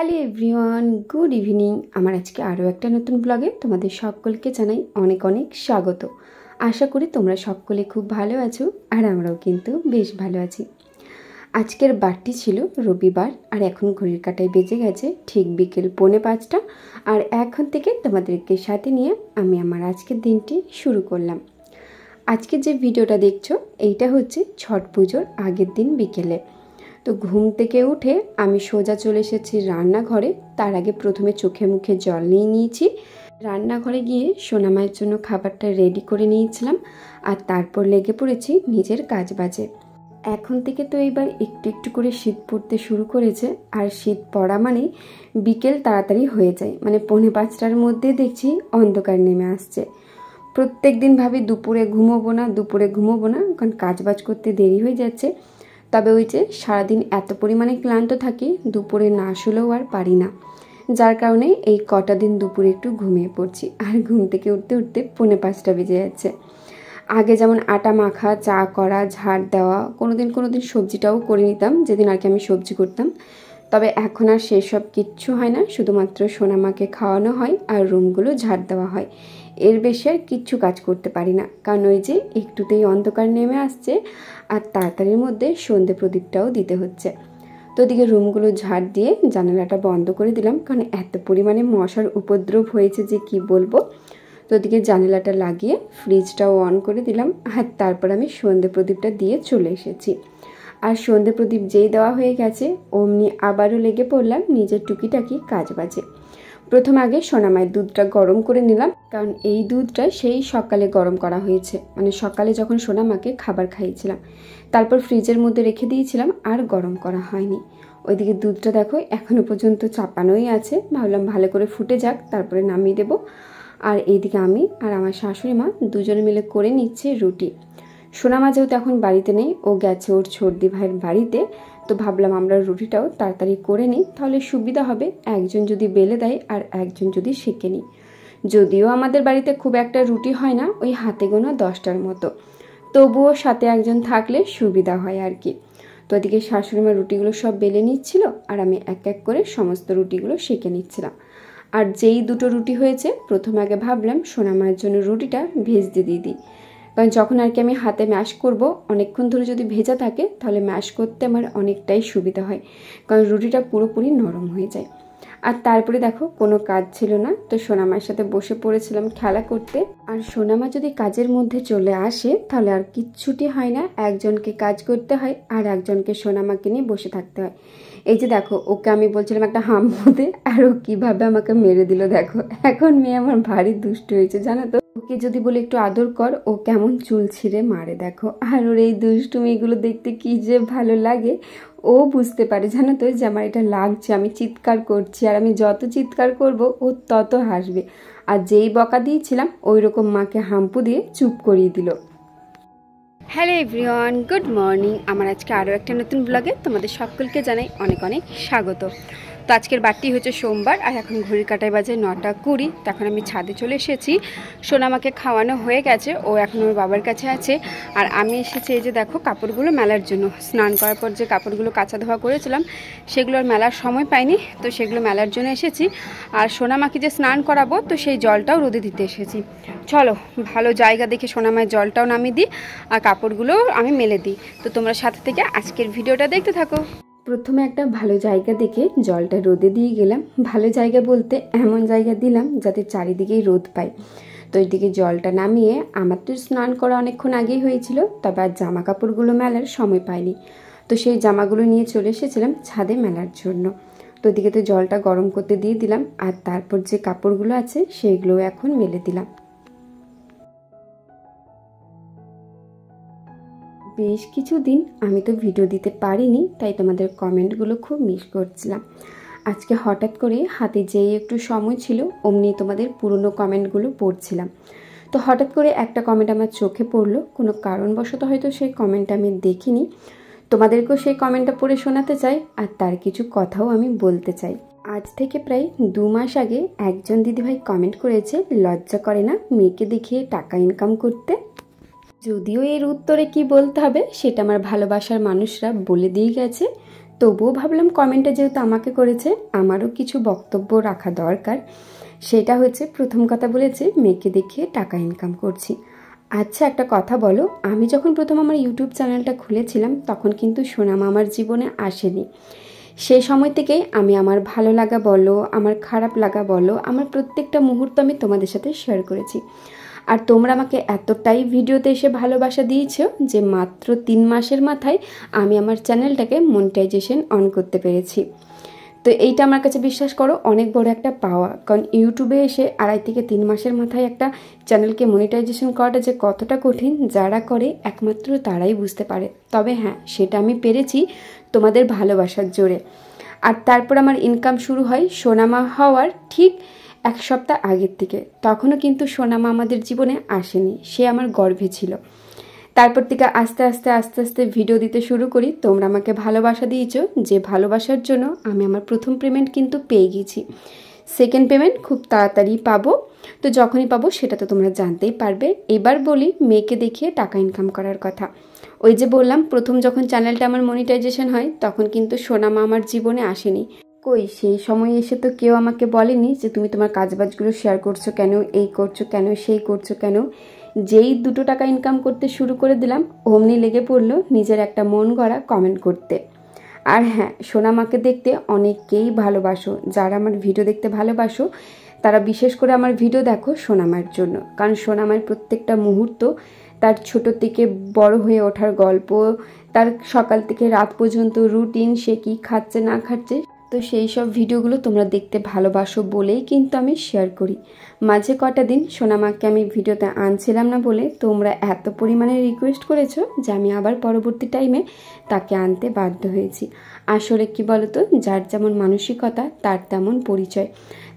Hello everyone, good evening. আমার আজকে আরও একটা নতুন ব্লগে তোমাদের সকলকে জানাই অনেক অনেক স্বাগত। আশা করি তোমরা সকলে খুব ভালো আছো, আর আমরাও কিন্তু বেশ ভালো আছি। আজকের বারটি ছিল রবিবার, আর এখন ঘড়ির কাঁটায় বেজে গেছে ঠিক বিকেল 4:45, আর এখন থেকে তোমাদেরকে সাথে নিয়ে আমি আমার আজকের দিনটি শুরু করলাম। আজকে যে ভিডিওটা দেখছো এইটা হচ্ছে ছট পুজোর আগের দিন বিকেলে। তো ঘুম থেকে উঠে আমি সোজা চলে এসেছি রান্নাঘরে। তার আগে প্রথমে চোখে মুখে জল নিয়ে নিয়েছি, রান্নাঘরে গিয়ে সোনামায়ের জন্য খাবারটা রেডি করে নিয়েছিলাম, আর তারপর লেগে পড়েছি নিজের কাজ বাজে। এখন থেকে তো এইবার একটু একটু করে শীত পড়তে শুরু করেছে, আর শীত পড়া মানে বিকেল তাড়াতাড়ি হয়ে যায়, মানে 4:45টার মধ্যে দেখছি অন্ধকার নেমে আসছে। প্রত্যেক দিন ভাবি দুপুরে ঘুমোবো না, কারণ কাজ বাজ করতে দেরি হয়ে যাচ্ছে। তবে ওই যে সারাদিন এত পরিমাণে ক্লান্ত থাকি, দুপুরে না শুলেও আর পারি না, যার কারণে এই কটা দিন দুপুরে একটু ঘুমিয়ে পড়ছি, আর ঘুম থেকে উঠতে উঠতে 4:45 বেজে যাচ্ছে। আগে যেমন আটা মাখা, চা করা, ঝাড় দেওয়া, কোনোদিন সবজিটাও করে নিতাম যেদিন আর কি আমি সবজি করতাম। তবে এখন আর সেসব কিচ্ছু হয় না, শুধুমাত্র সোনামাকে খাওয়ানো হয় আর রুমগুলো ঝাড় দেওয়া হয়। এর বেশি আর কিচ্ছু কাজ করতে পারি না, কারণ ওই যে একটুতেই অন্ধকার নেমে আসছে, আর তাড়াতাড়ির মধ্যে সন্ধে প্রদীপটাও দিতে হচ্ছে। তো ওদিকে রুমগুলো ঝাড় দিয়ে জানালাটা বন্ধ করে দিলাম, কারণ এত পরিমাণে মশার উপদ্রব হয়েছে যে কি বলবো। তো ওদিকে জানালাটা লাগিয়ে ফ্রিজটাও অন করে দিলাম, আর তারপর আমি সন্ধে প্রদীপটা দিয়ে চলে এসেছি। আর সন্ধে প্রদীপ যেই দেওয়া হয়ে গেছে অমনি আবারও লেগে পড়লাম নিজের টুকিটাকি কাজ বাজে। প্রথম আগে সোনামায়ের দুধটা গরম করে নিলাম, কারণ এই দুধটা সেই সকালে গরম করা হয়েছে, মানে সকালে যখন সোনামাকে খাবার খাইয়েছিলাম, তারপর ফ্রিজের মধ্যে রেখে দিয়েছিলাম, আর গরম করা হয়নি। ওইদিকে দুধটা দেখো এখনো পর্যন্ত চাপানোই আছে, ভাবলাম ভালো করে ফুটে যাক তারপরে নামিয়ে দেবো। আর এইদিকে আমি আর আমার শাশুড়ি মা দুজনে মিলে করে নিচ্ছে রুটি। সোনামা যেহেতু এখন বাড়িতে নেই, ও গেছে ওর ছর্দি ভাইয়ের বাড়িতে, তো ভাবলাম আমরা রুটিটাও তাড়াতাড়ি করে নিই, তাহলে সুবিধা হবে, একজন যদি বেলে দেয় আর একজন যদি সেঁকে নিই। যদিও আমাদের বাড়িতে খুব একটা রুটি হয় না, ওই হাতে গোনা 10টার মতো, তবুও সাথে একজন থাকলে সুবিধা হয় আর কি। তো ওদিকে শাশুড়ি মা রুটিগুলো সব বেলে নিচ্ছিল, আর আমি এক এক করে সমস্ত রুটিগুলো সেঁকে নিচ্ছিলাম। আর যেই দুটো রুটি হয়েছে, প্রথমে আগে ভাবলাম সোনামায়ের জন্য রুটিটা ভেজতে দিয়ে দিই, কারণ যখন আর কি আমি হাতে ম্যাশ করব, অনেকক্ষণ ধরে যদি ভেজা থাকে তাহলে ম্যাশ করতে আমার অনেকটাই সুবিধা হয়, কারণ রুটিটা পুরোপুরি নরম হয়ে যায়। আর তারপরে দেখো কোনো কাজ ছিল না, তো সোনামার সাথে বসে পড়েছিলাম খেলা করতে। আর সোনামা যদি কাজের মধ্যে চলে আসে তাহলে আর কিচ্ছুটি হয় না, একজনকে কাজ করতে হয় আর একজনকে সোনামাকে নিয়ে বসে থাকতে হয়। এই যে দেখো, ওকে আমি বলছিলাম একটা হাম্পু দে, আর ও কীভাবে আমাকে মেরে দিল দেখো। এখন মেয়ে আমার ভারী দুষ্ট হয়েছে জানো তো, ওকে যদি বলে একটু আদর কর, ও কেমন চুল ছিঁড়ে মারে দেখো। আর ওর এই দুষ্টুমিগুলো দেখতে কি যে ভালো লাগে। ও বুঝতে পারে জানো তো যে আমার এটা লাগছে, আমি চিৎকার করছি, আর আমি যত চিৎকার করব ও তত হাসবে। আর যেই বকা দিয়েছিলাম ওই রকম মাকে হাম্পু দিয়ে চুপ করিয়ে দিল। Hello everyone, good morning. আমার আজকে আরও একটা নতুন ব্লগে তোমাদের সকলকে জানাই অনেক অনেক স্বাগত। তো আজকের বারটি হচ্ছে সোমবার, আর এখন ঘড়ির কাঁটায় বাজে 9:20। তখন আমি ছাদে চলে এসেছি, সোনামাকে খাওয়ানো হয়ে গেছে, ও এখন ওর বাবার কাছে আছে। আর আমি এসেছি এই যে দেখো কাপড়গুলো মেলার জন্য। স্নান করার পর যে কাপড়গুলো কাচা ধোয়া করেছিলাম সেগুলো আর মেলার সময় পাইনি, তো সেগুলো মেলার জন্য এসেছি। আর সোনামাকে যে স্নান করাবো, তো সেই জলটাও রোদে দিতে এসেছি। চলো ভালো জায়গা দেখে সোনামায়ের জলটাও নামিয়ে দিই, আর কাপড়গুলো আমি মেলে দিই। তো তোমরা সাথে থেকে আজকের ভিডিওটা দেখতে থাকো। প্রথমে একটা ভালো জায়গা দেখে জলটা রোদে দিয়ে গেলাম। ভালো জায়গা বলতে এমন জায়গা দিলাম যাতে চারিদিকেই রোদ পায়। তো এইদিকে জলটা নামিয়ে, আমার তো স্নান করা অনেকক্ষণ আগেই হয়েছিল, তবে আর জামা কাপড়গুলো মেলার সময় পাইনি, তো সেই জামাগুলো নিয়ে চলে এসেছিলাম ছাদে মেলার জন্য। তো ওদিকে তো জলটা গরম করতে দিয়ে দিলাম, আর তারপর যে কাপড়গুলো আছে সেইগুলো এখন মেলে দিলাম। বেশ কিছুদিন আমি তো ভিডিও দিতে পারিনি, তাই তোমাদের কমেন্টগুলো খুব মিস করছিলাম। আজকে হঠাৎ করে হাতে যেই একটু সময় ছিল অমনি তোমাদের পুরনো কমেন্টগুলো পড়ছিলাম। তো হঠাৎ করে একটা কমেন্ট আমার চোখে পড়লো, কোনো কারণবশত হয়তো সেই কমেন্টটা আমি দেখিনি। তোমাদেরকেও সেই কমেন্টটা পড়ে শোনাতে চাই, আর তার কিছু কথাও আমি বলতে চাই। আজ থেকে প্রায় 2 মাস আগে একজন দিদিভাই কমেন্ট করেছে, লজ্জা করে না মেয়েকে দেখিয়ে টাকা ইনকাম করতে? যদিও এর উত্তরে কি বলতে হবে সেটা আমার ভালোবাসার মানুষরা বলে দিয়ে গেছে, তবুও ভাবলাম কমেন্টটা যেহেতু আমাকে করেছে আমারও কিছু বক্তব্য রাখা দরকার। সেটা হচ্ছে, প্রথম কথা বলেছে মেয়েকে দেখিয়ে টাকা ইনকাম করছি। আচ্ছা একটা কথা বলো, আমি যখন প্রথম আমার ইউটিউব চ্যানেলটা খুলেছিলাম তখন কিন্তু সোনামা আমার জীবনে আসেনি। সেই সময় থেকেই আমি আমার ভালো লাগা বলো, আমার খারাপ লাগা বলো, আমার প্রত্যেকটা মুহূর্ত আমি তোমাদের সাথে শেয়ার করেছি। আর তোমরা আমাকে এতটাই ভিডিওতে এসে ভালোবাসা দিয়েছো যে মাত্র 3 মাসের মাথায় আমি আমার চ্যানেলটাকে মনিটাইজেশন অন করতে পেরেছি। তো এইটা আমার কাছে বিশ্বাস করো অনেক বড় একটা পাওয়া, কারণ ইউটিউবে এসে 2.5 থেকে 3 মাসের মাথায় একটা চ্যানেলকে মনিটাইজেশন করাটা যে কতটা কঠিন, যারা করে একমাত্র তারাই বুঝতে পারে। তবে হ্যাঁ, সেটা আমি পেরেছি তোমাদের ভালোবাসার জোরে। আর তারপর আমার ইনকাম শুরু হয় সোনামা হওয়ার ঠিক 1 সপ্তাহ আগের থেকে। তখনও কিন্তু সোনামা আমাদের জীবনে আসেনি, সে আমার গর্ভে ছিল। তারপর থেকে আস্তে আস্তে ভিডিও দিতে শুরু করি। তোমরা আমাকে ভালোবাসা দিয়েছো, যে ভালোবাসার জন্য আমি আমার প্রথম পেমেন্ট কিন্তু পেয়ে গেছি। সেকেন্ড পেমেন্ট খুব তাড়াতাড়ি পাবো, তো যখনই পাবো সেটা তো তোমরা জানতেই পারবে। এবার বলি মেয়েকে দেখিয়ে টাকা ইনকাম করার কথা। ওই যে বললাম প্রথম যখন চ্যানেলটা আমার মনিটাইজেশন হয় তখন কিন্তু সোনামা আমার জীবনে আসেনি। কই সেই সময় এসে তো কেউ আমাকে বলেনি যে তুমি তোমার কাজবাজগুলো শেয়ার করছো কেন, এই করছো কেন, সেই করছো কেন। যেই 2 টাকা ইনকাম করতে শুরু করে দিলাম অমনি লেগে পড়লো নিজের একটা মন গড়া কমেন্ট করতে। আর হ্যাঁ, সোনামাকে দেখতে অনেকেই ভালোবাসো, যারা আমার ভিডিও দেখতে ভালোবাসো তারা বিশেষ করে আমার ভিডিও দেখো সোনামার জন্য। কারণ সোনামার প্রত্যেকটা মুহূর্ত, তার ছোট থেকে বড় হয়ে ওঠার গল্প, তার সকাল থেকে রাত পর্যন্ত রুটিন, সে কী খাচ্ছে না খাচ্ছে, তো সেই সব ভিডিওগুলো তোমরা দেখতে ভালোবাসো বলেই কিন্তু আমি শেয়ার করি। মাঝে কটা দিন সোনামাকে আমি ভিডিওতে আনছিলাম না বলে তোমরা এত পরিমাণে রিকোয়েস্ট করেছো যে আমি আবার পরবর্তী টাইমে তাকে আনতে বাধ্য হয়েছি। আসলে কি বলতো, যার যেমন মানসিকতা তার তেমন পরিচয়।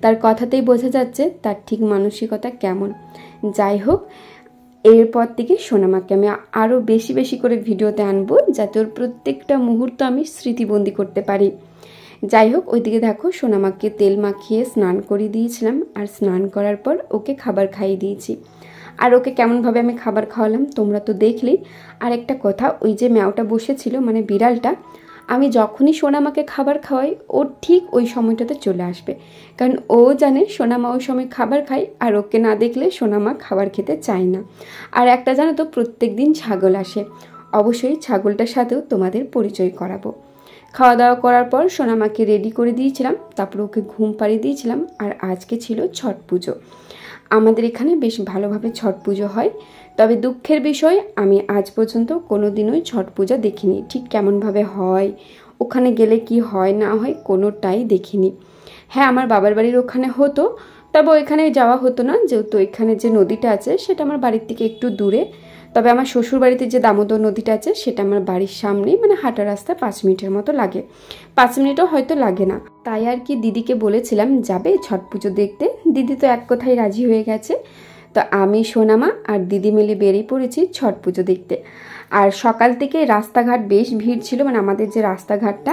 তার কথাতেই বোঝা যাচ্ছে তার ঠিক মানসিকতা কেমন। যাই হোক, এরপর থেকে সোনামাকে আমি আরও বেশি করে ভিডিওতে আনবো, যাতে ওর প্রত্যেকটা মুহূর্ত আমি স্মৃতিবন্দি করতে পারি। যাই হোক, ওইদিকে দেখো সোনামাকে তেল মাখিয়ে স্নান করিয়ে দিয়েছিলাম, আর স্নান করার পর ওকে খাবার খাইয়ে দিয়েছি। আর ওকে কেমনভাবে আমি খাবার খাওয়ালাম তোমরা তো দেখলেই। আর একটা কথা, ওই যে ম্যাওটা বসেছিল মানে বিড়ালটা, আমি যখনই সোনামাকে খাবার খাওয়াই ও ঠিক ওই সময়টাতে চলে আসবে, কারণ ও জানে সোনামা ওই সময় খাবার খায়, আর ওকে না দেখলে সোনামা খাবার খেতে চায় না। আর একটা জানো তো, প্রত্যেক দিন ছাগল আসে, অবশ্যই ছাগলটার সাথেও তোমাদের পরিচয় করাবো। খাওয়া দাওয়া করার পর সোনামাকে রেডি করে দিয়েছিলাম, তারপর ওকে ঘুম পাড়িয়ে দিয়েছিলাম। আর আজকে ছিল ছট পুজো। আমাদের এখানে বেশ ভালোভাবে ছট পুজো হয়, তবে দুঃখের বিষয় আমি আজ পর্যন্ত কোনো দিনই ছট পূজা দেখিনি। ঠিক কেমনভাবে হয়, ওখানে গেলে কি হয় না হয়, কোনোটাই দেখিনি। হ্যাঁ, আমার বাবার বাড়ির ওখানে হতো, তবে ওইখানে যাওয়া হতো না, যেহেতু এখানে যে নদীটা আছে সেটা আমার বাড়ির থেকে একটু দূরে। তবে আমার শ্বশুর বাড়িতে যে দামোদর নদীটা আছে সেটা আমার বাড়ির সামনেই, মানে হাঁটা রাস্তা 5 মিনিটের মতো লাগে, 5 মিনিটও হয়তো লাগে না। তাই আর কি দিদিকে বলেছিলাম যাবে ছট পুজো দেখতে, দিদি তো এক কথায় রাজি হয়ে গেছে। তো আমি সোনামা আর দিদি মিলে বেরিয়ে পড়েছি ছট পুজো দেখতে। আর সকাল থেকে রাস্তাঘাট বেশ ভিড় ছিল, মানে আমাদের যে রাস্তাঘাটটা,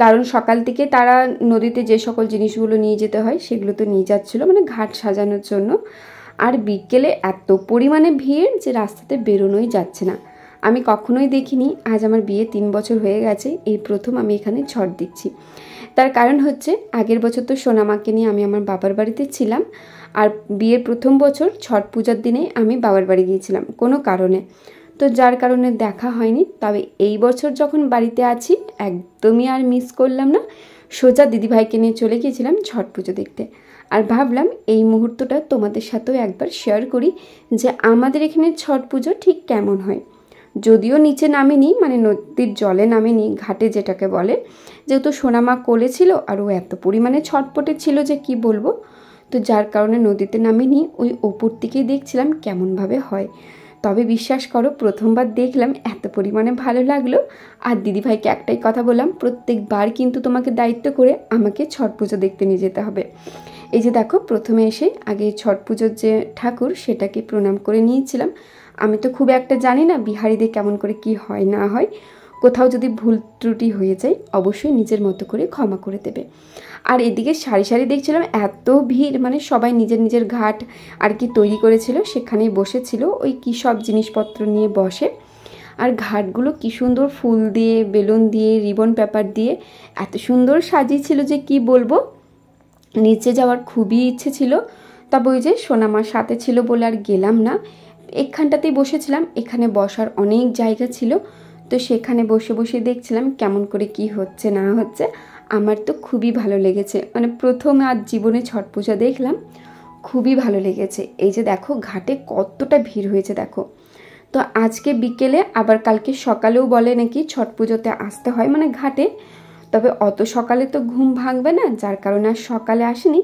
কারণ সকাল থেকে তারা নদীতে যে সকল জিনিসগুলো নিয়ে যেতে হয় সেগুলো তো নিয়ে যাচ্ছিলো, মানে ঘাট সাজানোর জন্য। আর বিকেলে এত পরিমাণে ভিড় যে রাস্তাতে বেরোনোই যাচ্ছে না। আমি কখনোই দেখিনি, আজ আমার বিয়ে 3 বছর হয়ে গেছে, এই প্রথম আমি এখানে ছট দিচ্ছি। তার কারণ হচ্ছে আগের বছর তো সোনামাকে নিয়ে আমি আমার বাবার বাড়িতে ছিলাম, আর বিয়ের প্রথম বছর ছট পূজার দিনে আমি বাবার বাড়ি গিয়েছিলাম কোনো কারণে, তো যার কারণে দেখা হয়নি। তবে এই বছর যখন বাড়িতে আছি একদমই আর মিস করলাম না, সোজা দিদিভাইকে নিয়ে চলে গিয়েছিলাম ছট পুজো দেখতে। আর ভাবলাম এই মুহূর্তটা তোমাদের সাথেও একবার শেয়ার করি যে আমাদের এখানে ছট পুজো ঠিক কেমন হয়। যদিও নিচে নামেনি, মানে নদীর জলে নামেনি, ঘাটে যেটাকে বলে, যেহেতু সোনামা কোলে ছিল আর ও এত পরিমাণে ছটপটে ছিল যে কি বলবো, তো যার কারণে নদীতে নামেনি, ওই ওপর থেকেই দেখছিলাম কেমনভাবে হয়। তবে বিশ্বাস করো প্রথমবার দেখলাম এত পরিমাণে ভালো লাগলো। আর দিদিভাইকে একটাই কথা বললাম, প্রত্যেকবার কিন্তু তোমাকে দায়িত্ব করে আমাকে ছট পুজো দেখতে নিয়ে যেতে হবে। এই যে দেখো, প্রথমে এসে আগে ছট পুজোর যে ঠাকুর সেটাকে প্রণাম করে নিয়েছিলাম। আমি তো খুব একটা জানি না বিহারিদের কেমন করে কি হয় না হয়, কোথাও যদি ভুল ত্রুটি হয়ে যায় অবশ্যই নিজের মতো করে ক্ষমা করে দেবে। আর এদিকে সারি সারি দেখছিলাম এত ভিড়, মানে সবাই নিজের নিজের ঘাট আর কি তৈরি করেছিল, সেখানেই বসেছিল, ওই কী সব জিনিসপত্র নিয়ে বসে। আর ঘাটগুলো কি সুন্দর ফুল দিয়ে, বেলুন দিয়ে, রিবন পেপার দিয়ে এত সুন্দর সাজিয়েছিল যে কি বলবো। নিচে যাওয়ার খুবই ইচ্ছে ছিল, তবে ওই যে সোনামার সাথে ছিল বলে আর গেলাম না। এখানটাতেই বসেছিলাম, এখানে বসার অনেক জায়গা ছিল, তো সেখানে বসে বসে দেখছিলাম কেমন করে কি হচ্ছে না হচ্ছে। আমার তো খুবই ভালো লেগেছে, মানে প্রথম আজ জীবনে ছট পূজা দেখলাম, খুবই ভালো লেগেছে। এই যে দেখো ঘাটে কতটা ভিড় হয়েছে দেখো। তো আজকে বিকেলে আবার কালকে সকালেও বলে নাকি ছট পুজোতে আসতে হয়, মানে ঘাটে। তবে অত সকালে তো ঘুম ভাঙবে না, যার কারণে আর সকালে আসিনি,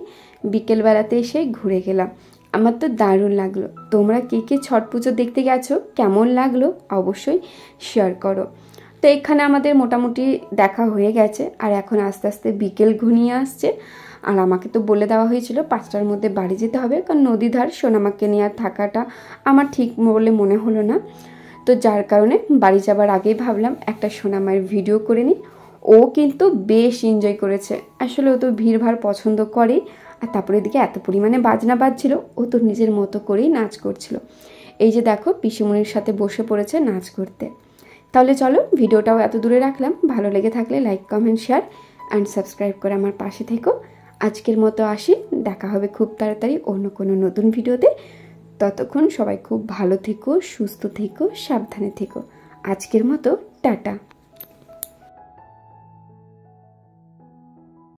বিকেলবেলাতে এসে ঘুরে গেলাম। আমার তো দারুণ লাগলো। তোমরা কে কে ছট পুজো দেখতে গেছো, কেমন লাগলো অবশ্যই শেয়ার করো। তো এখানে আমাদের মোটামুটি দেখা হয়ে গেছে, আর এখন আস্তে আস্তে বিকেল ঘনিয়ে আসছে। আর আমাকে তো বলে দেওয়া হয়েছিল 5টার মধ্যে বাড়ি যেতে হবে, কারণ নদীধার সোনামাকে নিয়ে আর থাকাটা আমার ঠিক বলে মনে হলো না। তো যার কারণে বাড়ি যাবার আগেই ভাবলাম একটা সোনামায়ের ভিডিও করে নিই। ও কিন্তু বেশ এনজয় করেছে, আসলে ও তো ভিড়ভাড় পছন্দ করে। আর তারপরে এদিকে এত পরিমাণে বাজনা বাজছিল, ও তো নিজের মতো করেই নাচ করছিল। এই যে দেখো পিসিমণির সাথে বসে পড়েছে নাচ করতে। তাহলে চলো ভিডিওটাও এত দূরে রাখলাম, ভালো লেগে থাকলে like, comment, share and subscribe করে আমার পাশে থেকো। আজকের মতো আসি, দেখা হবে খুব তাড়াতাড়ি অন্য কোনো নতুন ভিডিওতে। ততক্ষণ সবাই খুব ভালো থেকো, সুস্থ থেকো, সাবধানে থেকো। আজকের মতো টাটা।